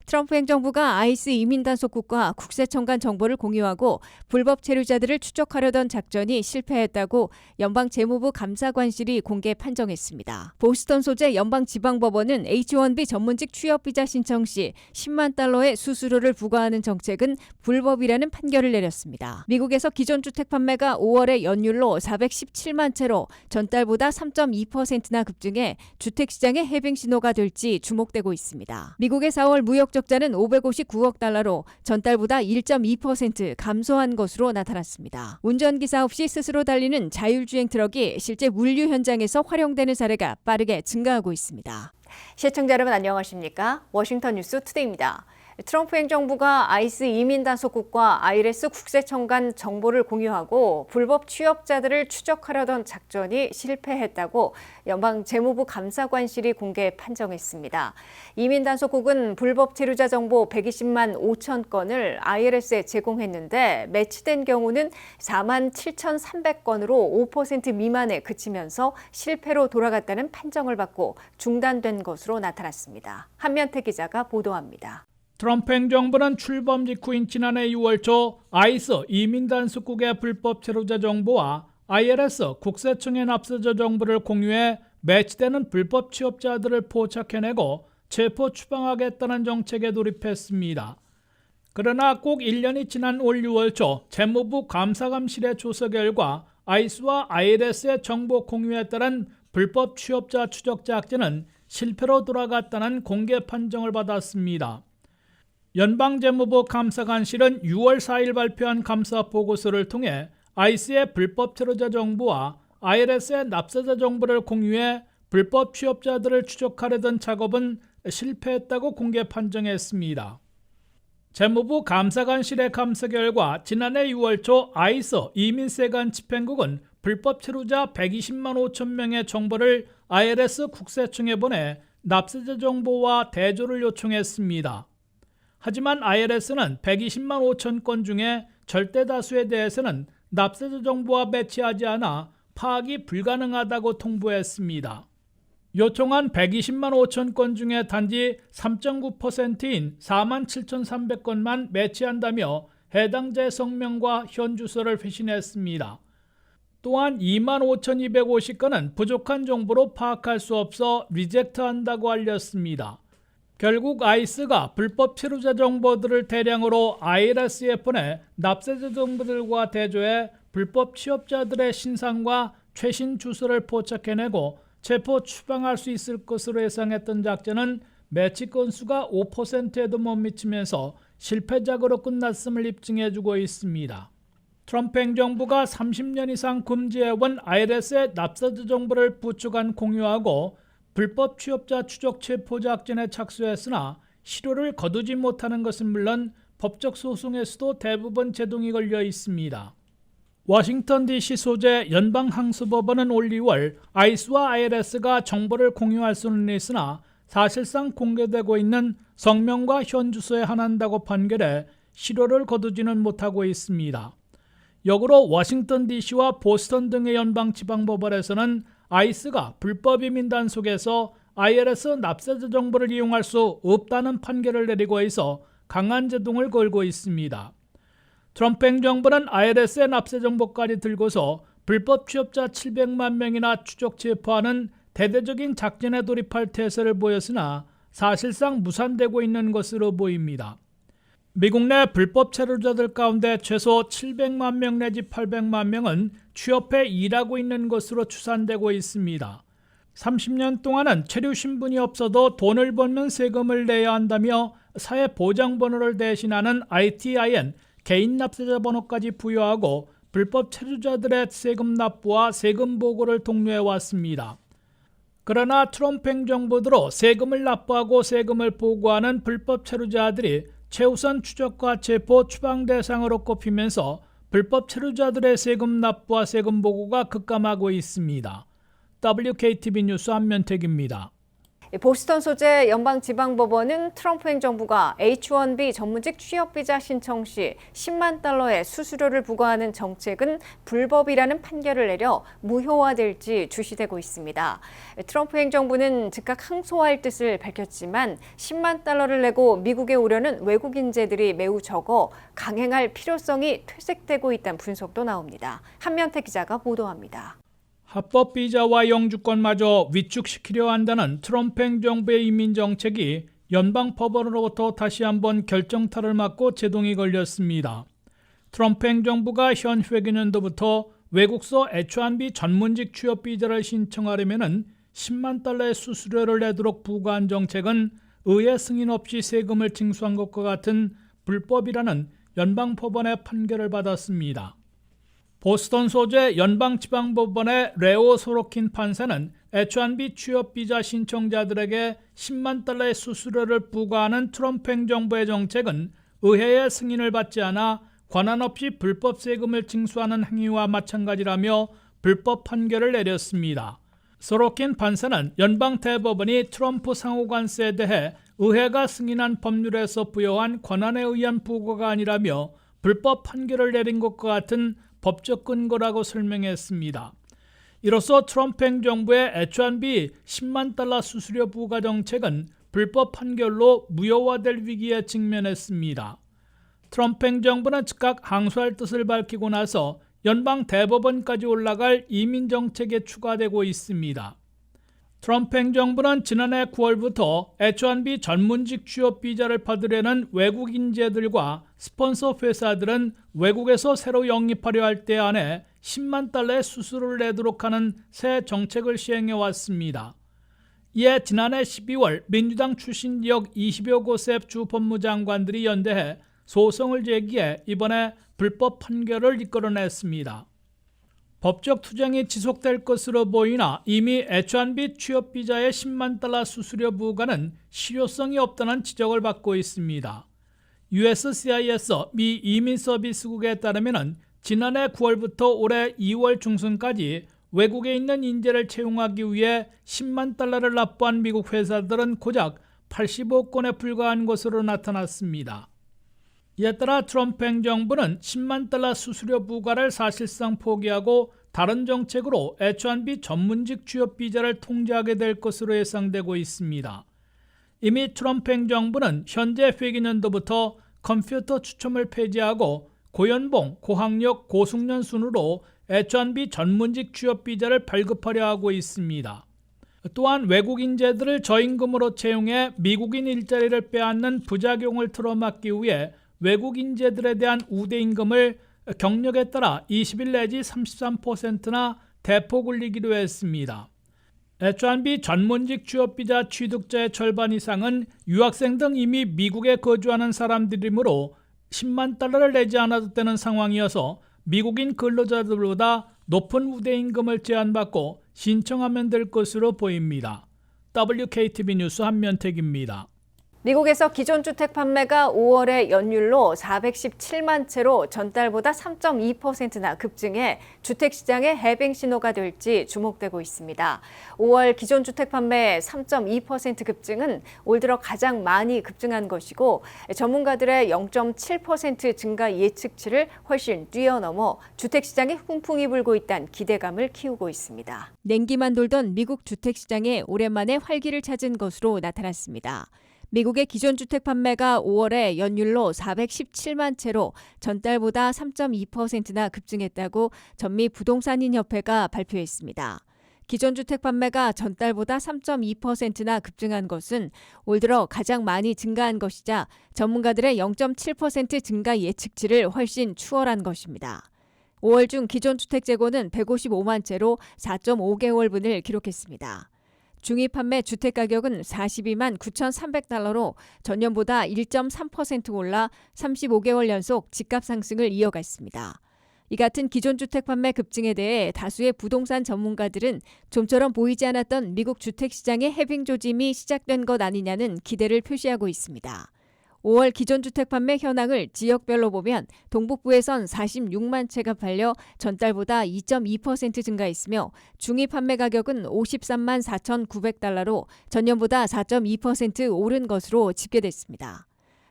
트럼프 행정부가 아이스 이민 단속국과 국세청 간 정보를 공유하고 불법 체류자들을 추적하려던 작전이 실패했다고 연방 재무부 감사관실이 공개 판정했습니다. 보스턴 소재 연방지방법원은 H-1B 전문직 취업비자 신청 시 10만 달러의 수수료를 부과하는 정책은 불법이라는 판결을 내렸습니다. 미국에서 기존 주택 판매가 5월에 연율로 417만 채로 전달보다 3.2%나 급증해 주택시장의 해빙 신호가 될지 주목되고 있습니다. 미국의 4월 무역 적자는 559억 달러로 전달보다 1.2% 감소한 것으로 나타났습니다. 운전기사 없이 스스로 달리는 자율주행 트럭이 실제 물류 현장에서 활용되는 사례가 빠르게 증가하고 있습니다. 시청자 여러분 안녕하십니까? 워싱턴 뉴스 투데이입니다. 트럼프 행정부가 아이스 이민 단속국과 IRS 국세청 간 정보를 공유하고 불법 취업자들을 추적하려던 작전이 실패했다고 연방 재무부 감사관실이 공개 판정했습니다. 이민 단속국은 불법 체류자 정보 120만 5천 건을 IRS에 제공했는데 매치된 경우는 4만 7,300건으로 5% 미만에 그치면서 실패로 돌아갔다는 판정을 받고 중단된 것으로 나타났습니다. 한면태 기자가 보도합니다. 트럼프 행정부는 출범 직후인 지난해 6월 초 아이스 이민단속국의 불법 체류자 정보와 IRS 국세청의 납세자 정보를 공유해 매치되는 불법 취업자들을 포착해내고 체포 추방하겠다는 정책에 돌입했습니다. 그러나 꼭 1년이 지난 올 6월 초 재무부 감사감실의 조사 결과 아이스와 IRS의 정보 공유에 따른 불법 취업자 추적 작전은 실패로 돌아갔다는 공개 판정을 받았습니다. 연방재무부 감사관실은 6월 4일 발표한 감사 보고서를 통해 아이스의 불법 체류자 정보와 IRS의 납세자 정보를 공유해 불법 취업자들을 추적하려던 작업은 실패했다고 공개 판정했습니다. 재무부 감사관실의 감사 결과 지난해 6월 초 아이스 이민세관 집행국은 불법 체류자 120만 5천 명의 정보를 IRS 국세청에 보내 납세자 정보와 대조를 요청했습니다. 하지만 IRS는 120만 5천 건 중에 절대 다수에 대해서는 납세자 정보와 매치하지 않아 파악이 불가능하다고 통보했습니다. 요청한 120만 5천 건 중에 단지 3.9%인 4만 7,300건만 매치한다며 해당자의 성명과 현 주소를 회신했습니다. 또한 2만 5,250건은 부족한 정보로 파악할 수 없어 리젝트한다고 알렸습니다. 결국 아이스가 불법 체류자 정보들을 대량으로 IRS에 보내 납세자 정보들과 대조해 불법 취업자들의 신상과 최신 주소를 포착해내고 체포 추방할 수 있을 것으로 예상했던 작전은 매치 건수가 5%에도 못 미치면서 실패작으로 끝났음을 입증해주고 있습니다. 트럼프 행정부가 30년 이상 금지해온 IRS의 납세자 정보를 부추간 공유하고 불법 취업자 추적 체포 작전에 착수했으나 실효를 거두지 못하는 것은 물론 법적 소송에서도 대부분 제동이 걸려 있습니다. 워싱턴 DC 소재 연방항소법원은 올 2월 아이스와 IRS가 정보를 공유할 수는 있으나 사실상 공개되고 있는 성명과 현 주소에 한한다고 판결해 실효를 거두지는 못하고 있습니다. 역으로 워싱턴 DC와 보스턴 등의 연방지방법원에서는 아이스가 불법 이민 단속에서 IRS 납세자 정보를 이용할 수 없다는 판결을 내리고 있어 강한 제동을 걸고 있습니다. 트럼프 행정부는 IRS의 납세 정보까지 들고서 불법 취업자 700만 명이나 추적 체포하는 대대적인 작전에 돌입할 태세를 보였으나 사실상 무산되고 있는 것으로 보입니다. 미국 내 불법 체류자들 가운데 최소 700만 명 내지 800만 명은 취업해 일하고 있는 것으로 추산되고 있습니다. 30년 동안은 체류 신분이 없어도 돈을 벌면 세금을 내야 한다며 사회보장번호를 대신하는 ITIN 개인 납세자 번호까지 부여하고 불법 체류자들의 세금 납부와 세금 보고를 독려해 왔습니다. 그러나 트럼프 행정부 들어 세금을 납부하고 세금을 보고하는 불법 체류자들이 최우선 추적과 체포 추방 대상으로 꼽히면서 불법 체류자들의 세금 납부와 세금 보고가 급감하고 있습니다. WKTV 뉴스 안면택입니다. 보스턴 소재 연방지방법원은 트럼프 행정부가 H-1B 전문직 취업비자 신청 시 10만 달러의 수수료를 부과하는 정책은 불법이라는 판결을 내려 무효화될지 주시되고 있습니다. 트럼프 행정부는 즉각 항소할 뜻을 밝혔지만 10만 달러를 내고 미국에 오려는 외국 인재들이 매우 적어 강행할 필요성이 퇴색되고 있다는 분석도 나옵니다. 한면태 기자가 보도합니다. 합법 비자와 영주권마저 위축시키려 한다는 트럼프 행정부의 이민 정책이 연방 법원으로부터 다시 한번 결정타를 맞고 제동이 걸렸습니다. 트럼프 행정부가 현 회계년도부터 외국서 H-1B 전문직 취업 비자를 신청하려면 10만 달러의 수수료를 내도록 부과한 정책은 의회 승인 없이 세금을 징수한 것과 같은 불법이라는 연방 법원의 판결을 받았습니다. 보스턴 소재 연방지방법원의 레오 소로킨 판사는 H-1B 취업비자 신청자들에게 10만 달러의 수수료를 부과하는 트럼프 행정부의 정책은 의회의 승인을 받지 않아 권한 없이 불법 세금을 징수하는 행위와 마찬가지라며 불법 판결을 내렸습니다. 소로킨 판사는 연방 대법원이 트럼프 상호관세에 대해 의회가 승인한 법률에서 부여한 권한에 의한 부과가 아니라며 불법 판결을 내린 것과 같은 법적 근거라고 설명했습니다. 이로써 트럼프 행정부의 H-1B 10만 달러 수수료 부과 정책은 불법 판결로 무효화될 위기에 직면했습니다. 트럼프 행정부는 즉각 항소할 뜻을 밝히고 나서 연방 대법원까지 올라갈 이민 정책에 추가되고 있습니다. 트럼프 행정부는 지난해 9월부터 H-1B 전문직 취업 비자를 받으려는 외국 인재들과 스폰서 회사들은 외국에서 새로 영입하려 할 때 안에 10만 달러의 수수료를 내도록 하는 새 정책을 시행해 왔습니다. 이에 지난해 12월 민주당 출신 지역 20여 곳의 주 법무장관들이 연대해 소송을 제기해 이번에 불법 판결을 이끌어냈습니다. 법적 투쟁이 지속될 것으로 보이나 이미 H-1B 취업비자의 10만 달러 수수료 부과는 실효성이 없다는 지적을 받고 있습니다. USCIS 미 이민서비스국에 따르면 지난해 9월부터 올해 2월 중순까지 외국에 있는 인재를 채용하기 위해 10만 달러를 납부한 미국 회사들은 고작 85건에 불과한 것으로 나타났습니다. 이에 따라 트럼프 행정부는 10만 달러 수수료 부과를 사실상 포기하고 다른 정책으로 H-1B 전문직 취업 비자를 통제하게 될 것으로 예상되고 있습니다. 이미 트럼프 행정부는 현재 회계년도부터 컴퓨터 추첨을 폐지하고 고연봉, 고학력, 고숙련 순으로 H-1B 전문직 취업 비자를 발급하려 하고 있습니다. 또한 외국 인재들을 저임금으로 채용해 미국인 일자리를 빼앗는 부작용을 틀어막기 위해 외국 인재들에 대한 우대 임금을 경력에 따라 20일 내지 33%나 대폭 올리기로 했습니다. H-1B 전문직 취업비자 취득자의 절반 이상은 유학생 등 이미 미국에 거주하는 사람들이므로 10만 달러를 내지 않아도 되는 상황이어서 미국인 근로자들보다 높은 우대 임금을 제한받고 신청하면 될 것으로 보입니다. WKTV 뉴스 한면택입니다. 미국에서 기존 주택 판매가 5월에 연율로 417만 채로 전달보다 3.2%나 급증해 주택시장의 해빙 신호가 될지 주목되고 있습니다. 5월 기존 주택 판매 3.2% 급증은 올 들어 가장 많이 급증한 것이고 전문가들의 0.7% 증가 예측치를 훨씬 뛰어넘어 주택시장에 훈풍이 불고 있다는 기대감을 키우고 있습니다. 냉기만 돌던 미국 주택시장에 오랜만에 활기를 찾은 것으로 나타났습니다. 미국의 기존 주택 판매가 5월에 연율로 417만 채로 전달보다 3.2%나 급증했다고 전미 부동산인협회가 발표했습니다. 기존 주택 판매가 전달보다 3.2%나 급증한 것은 올 들어 가장 많이 증가한 것이자 전문가들의 0.7% 증가 예측치를 훨씬 추월한 것입니다. 5월 중 기존 주택 재고는 155만 채로 4.5개월분을 기록했습니다. 중위 판매 주택 가격은 42만 9,300달러로 전년보다 1.3% 올라 35개월 연속 집값 상승을 이어갔습니다. 이 같은 기존 주택 판매 급증에 대해 다수의 부동산 전문가들은 좀처럼 보이지 않았던 미국 주택 시장의 해빙 조짐이 시작된 것 아니냐는 기대를 표시하고 있습니다. 5월 기존주택 판매 현황을 지역별로 보면 동북부에선 46만 채가 팔려 전달보다 2.2% 증가했으며 중위 판매 가격은 53만 4,900달러로 전년보다 4.2% 오른 것으로 집계됐습니다.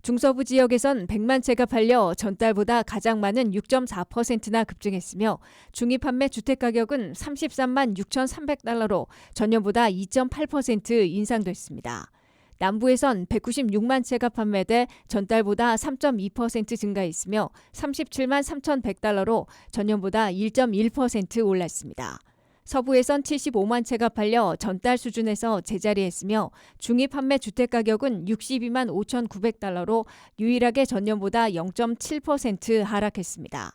중서부 지역에선 100만 채가 팔려 전달보다 가장 많은 6.4%나 급증했으며 중위 판매 주택 가격은 33만 6,300달러로 전년보다 2.8% 인상됐습니다. 남부에선 196만 채가 판매돼 전달보다 3.2% 증가했으며 37만 3,100달러로 전년보다 1.1% 올랐습니다. 서부에선 75만 채가 팔려 전달 수준에서 제자리했으며 중위 판매 주택 가격은 62만 5,900달러로 유일하게 전년보다 0.7% 하락했습니다.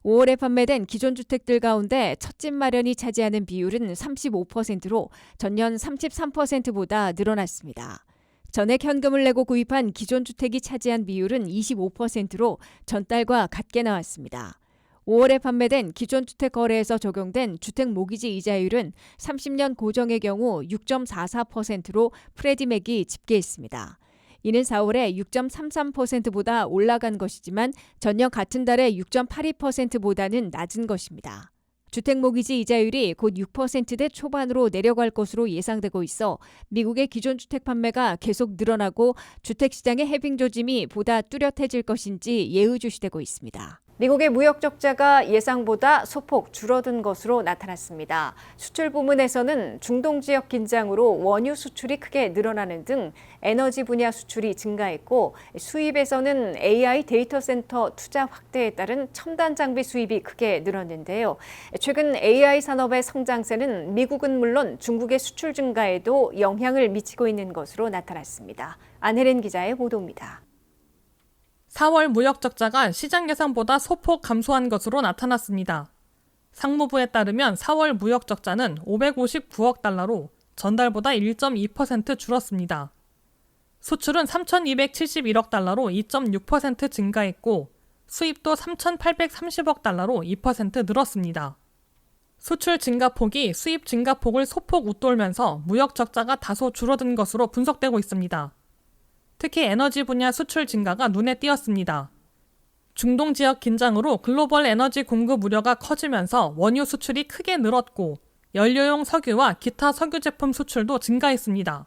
5월에 판매된 기존 주택들 가운데 첫집 마련이 차지하는 비율은 35%로 전년 33%보다 늘어났습니다. 전액 현금을 내고 구입한 기존 주택이 차지한 비율은 25%로 전달과 같게 나왔습니다. 5월에 판매된 기존 주택 거래에서 적용된 주택 모기지 이자율은 30년 고정의 경우 6.44%로 프레디맥이 집계했습니다. 이는 4월에 6.33%보다 올라간 것이지만 전년 같은 달의 6.82%보다는 낮은 것입니다. 주택 모기지 이자율이 곧 6%대 초반으로 내려갈 것으로 예상되고 있어 미국의 기존 주택 판매가 계속 늘어나고 주택 시장의 해빙 조짐이 보다 뚜렷해질 것인지 예의주시되고 있습니다. 미국의 무역 적자가 예상보다 소폭 줄어든 것으로 나타났습니다. 수출 부문에서는 중동 지역 긴장으로 원유 수출이 크게 늘어나는 등 에너지 분야 수출이 증가했고 수입에서는 AI 데이터 센터 투자 확대에 따른 첨단 장비 수입이 크게 늘었는데요. 최근 AI 산업의 성장세는 미국은 물론 중국의 수출 증가에도 영향을 미치고 있는 것으로 나타났습니다. 안혜린 기자의 보도입니다. 4월 무역 적자가 시장 예상보다 소폭 감소한 것으로 나타났습니다. 상무부에 따르면 4월 무역 적자는 559억 달러로 전달보다 1.2% 줄었습니다. 수출은 3,271억 달러로 2.6% 증가했고 수입도 3,830억 달러로 2% 늘었습니다. 수출 증가폭이 수입 증가폭을 소폭 웃돌면서 무역 적자가 다소 줄어든 것으로 분석되고 있습니다. 특히 에너지 분야 수출 증가가 눈에 띄었습니다. 중동 지역 긴장으로 글로벌 에너지 공급 우려가 커지면서 원유 수출이 크게 늘었고 연료용 석유와 기타 석유 제품 수출도 증가했습니다.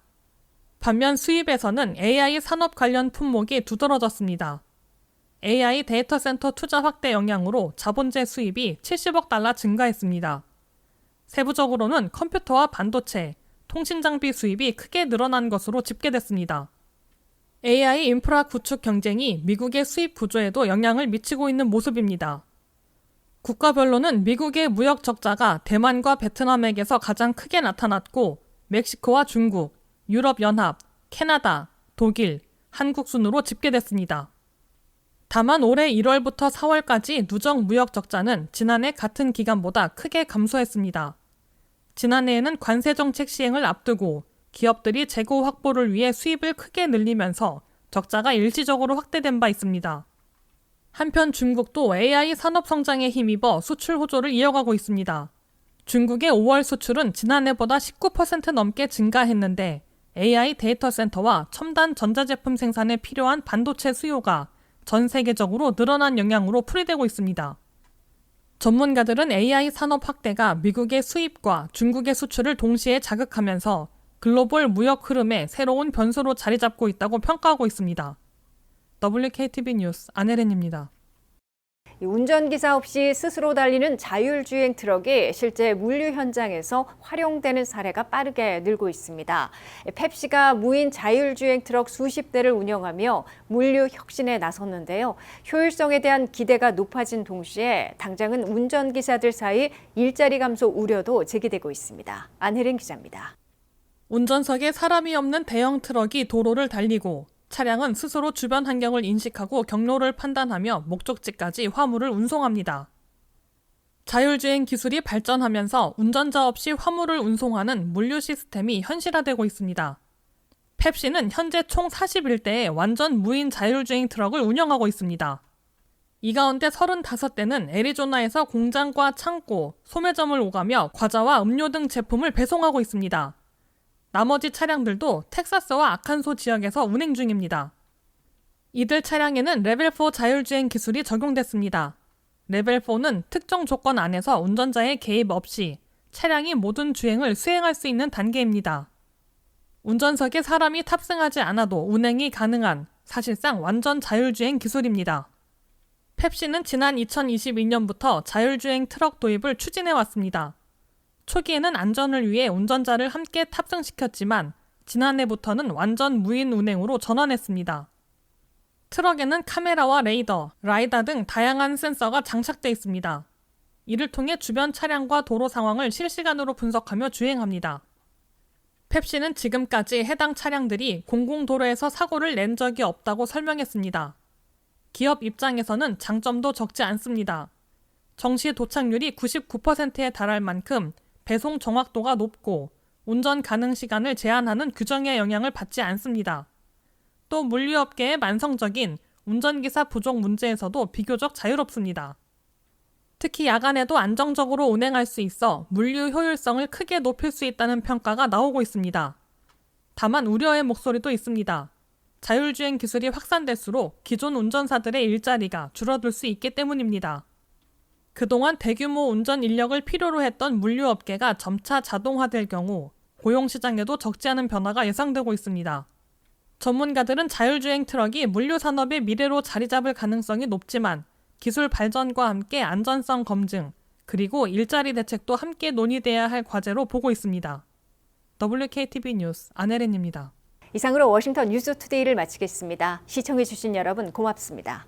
반면 수입에서는 AI 산업 관련 품목이 두드러졌습니다. AI 데이터 센터 투자 확대 영향으로 자본재 수입이 70억 달러 증가했습니다. 세부적으로는 컴퓨터와 반도체, 통신 장비 수입이 크게 늘어난 것으로 집계됐습니다. AI 인프라 구축 경쟁이 미국의 수입 구조에도 영향을 미치고 있는 모습입니다. 국가별로는 미국의 무역 적자가 대만과 베트남에게서 가장 크게 나타났고 멕시코와 중국, 유럽연합, 캐나다, 독일, 한국 순으로 집계됐습니다. 다만 올해 1월부터 4월까지 누적 무역 적자는 지난해 같은 기간보다 크게 감소했습니다. 지난해에는 관세 정책 시행을 앞두고 기업들이 재고 확보를 위해 수입을 크게 늘리면서 적자가 일시적으로 확대된 바 있습니다. 한편 중국도 AI 산업 성장에 힘입어 수출 호조를 이어가고 있습니다. 중국의 5월 수출은 지난해보다 19% 넘게 증가했는데 AI 데이터 센터와 첨단 전자제품 생산에 필요한 반도체 수요가 전 세계적으로 늘어난 영향으로 풀이되고 있습니다. 전문가들은 AI 산업 확대가 미국의 수입과 중국의 수출을 동시에 자극하면서 글로벌 무역 흐름의 새로운 변수로 자리 잡고 있다고 평가하고 있습니다. WKTV 뉴스 안혜린입니다. 운전기사 없이 스스로 달리는 자율주행 트럭이 실제 물류 현장에서 활용되는 사례가 빠르게 늘고 있습니다. 펩시가 무인 자율주행 트럭 수십 대를 운영하며 물류 혁신에 나섰는데요. 효율성에 대한 기대가 높아진 동시에 당장은 운전기사들 사이 일자리 감소 우려도 제기되고 있습니다. 안혜린 기자입니다. 운전석에 사람이 없는 대형 트럭이 도로를 달리고 차량은 스스로 주변 환경을 인식하고 경로를 판단하며 목적지까지 화물을 운송합니다. 자율주행 기술이 발전하면서 운전자 없이 화물을 운송하는 물류 시스템이 현실화되고 있습니다. 펩시는 현재 총 41대의 완전 무인 자율주행 트럭을 운영하고 있습니다. 이 가운데 35대는 애리조나에서 공장과 창고, 소매점을 오가며 과자와 음료 등 제품을 배송하고 있습니다. 나머지 차량들도 텍사스와 아칸소 지역에서 운행 중입니다. 이들 차량에는 레벨 4 자율주행 기술이 적용됐습니다. 레벨 4는 특정 조건 안에서 운전자의 개입 없이 차량이 모든 주행을 수행할 수 있는 단계입니다. 운전석에 사람이 탑승하지 않아도 운행이 가능한 사실상 완전 자율주행 기술입니다. 펩시는 지난 2022년부터 자율주행 트럭 도입을 추진해 왔습니다. 초기에는 안전을 위해 운전자를 함께 탑승시켰지만 지난해부터는 완전 무인 운행으로 전환했습니다. 트럭에는 카메라와 레이더, 라이다 등 다양한 센서가 장착돼 있습니다. 이를 통해 주변 차량과 도로 상황을 실시간으로 분석하며 주행합니다. 펩시는 지금까지 해당 차량들이 공공도로에서 사고를 낸 적이 없다고 설명했습니다. 기업 입장에서는 장점도 적지 않습니다. 정시 도착률이 99%에 달할 만큼 배송 정확도가 높고 운전 가능 시간을 제한하는 규정의 영향을 받지 않습니다. 또 물류업계의 만성적인 운전기사 부족 문제에서도 비교적 자유롭습니다. 특히 야간에도 안정적으로 운행할 수 있어 물류 효율성을 크게 높일 수 있다는 평가가 나오고 있습니다. 다만 우려의 목소리도 있습니다. 자율주행 기술이 확산될수록 기존 운전사들의 일자리가 줄어들 수 있기 때문입니다. 그동안 대규모 운전 인력을 필요로 했던 물류업계가 점차 자동화될 경우 고용시장에도 적지 않은 변화가 예상되고 있습니다. 전문가들은 자율주행 트럭이 물류산업의 미래로 자리 잡을 가능성이 높지만 기술 발전과 함께 안전성 검증, 그리고 일자리 대책도 함께 논의돼야 할 과제로 보고 있습니다. WKTV 뉴스 안혜린입니다. 이상으로 워싱턴 뉴스투데이를 마치겠습니다. 시청해주신 여러분 고맙습니다.